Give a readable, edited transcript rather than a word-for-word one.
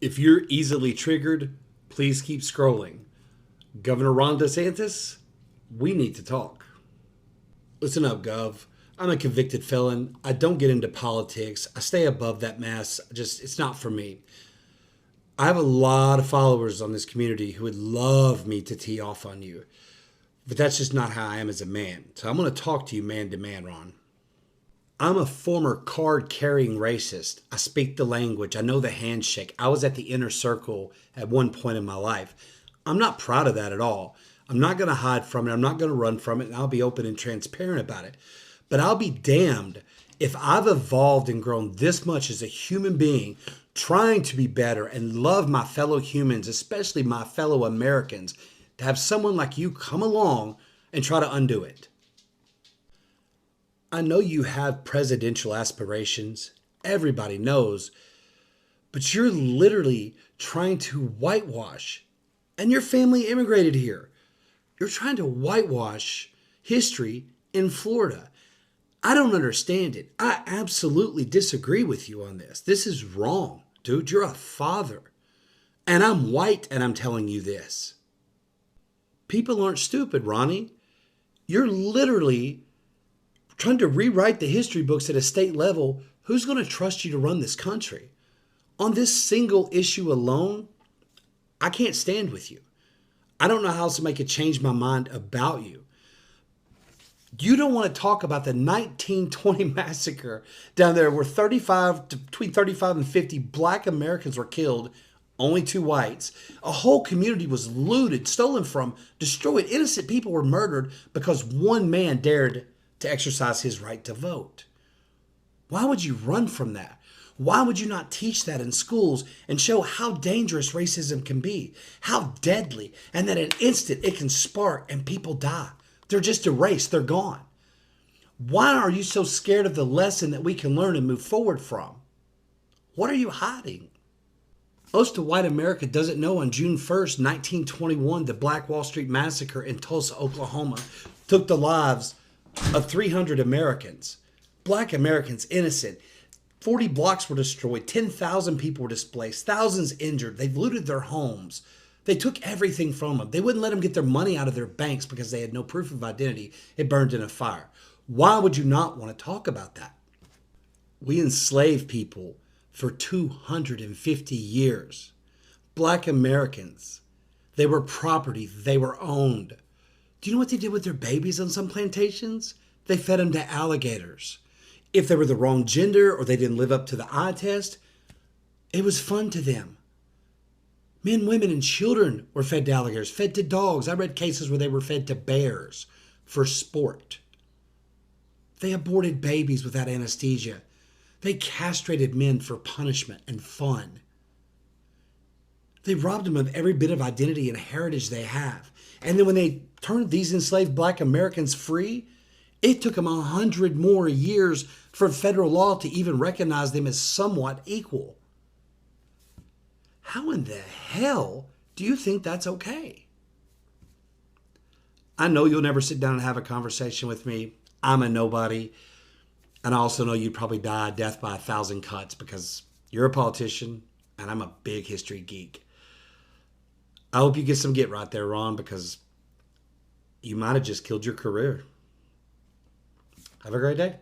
If you're easily triggered, please keep scrolling. Governor Ron DeSantis, we need to talk. Listen up, Gov. I'm a convicted felon. I don't get into politics. I stay above that mess. It's not for me. I have a lot of followers on this community who would love me to tee off on you. But that's just not how I am as a man. So I'm going to talk to you man to man, Ron. I'm a former card carrying racist. I speak the language. I know the handshake. I was at the inner circle at one point in my life. I'm not proud of that at all. I'm not going to hide from it. I'm not going to run from it. And I'll be open and transparent about it. But I'll be damned if I've evolved and grown this much as a human being, trying to be better and love my fellow humans, especially my fellow Americans, to have someone like you come along and try to undo it. I know you have presidential aspirations. Everybody knows. But you're literally trying to whitewash. And your family immigrated here. You're trying to whitewash history in Florida. I don't understand it. I absolutely disagree with you on this. This is wrong, dude. You're a father. And I'm white and I'm telling you this. People aren't stupid, Ronnie. You're literally trying to rewrite the history books at a state level. Who's going to trust you to run this country? On this single issue alone, I can't stand with you. I don't know how else to make it change my mind about you. You don't want to talk about the 1920 massacre down there where between 35 and 50 black Americans were killed, only two whites. A whole community was looted, stolen from, destroyed. Innocent people were murdered because one man dared to exercise his right to vote. Why would you run from that? Why would you not teach that in schools and show how dangerous racism can be, how deadly, and that in an instant it can spark and people die? They're just erased. They're gone. Why are you so scared of the lesson that we can learn and move forward from? What are you hiding? Most of white America doesn't know on June 1st, 1921, the Black Wall Street Massacre in Tulsa, Oklahoma, took the lives of 300 Americans. Black Americans, innocent. 40 blocks were destroyed. 10,000 people were displaced. Thousands injured. They looted their homes. They took everything from them. They wouldn't let them get their money out of their banks because they had no proof of identity. It burned in a fire. Why would you not want to talk about that? We enslaved people for 250 years. Black Americans, they were property. They were owned. Do you know what they did with their babies on some plantations? They fed them to alligators. If they were the wrong gender or they didn't live up to the eye test, it was fun to them. Men, women, and children were fed to alligators, fed to dogs. I read cases where they were fed to bears for sport. They aborted babies without anesthesia. They castrated men for punishment and fun. They robbed them of every bit of identity and heritage they have. And then when they turned these enslaved black Americans free, it took them 100 more years for federal law to even recognize them as somewhat equal. How in the hell do you think that's okay? I know you'll never sit down and have a conversation with me. I'm a nobody. And I also know you'd probably die a death by 1,000 cuts because you're a politician and I'm a big history geek. I hope you get some get right there, Ron, because you might have just killed your career. Have a great day.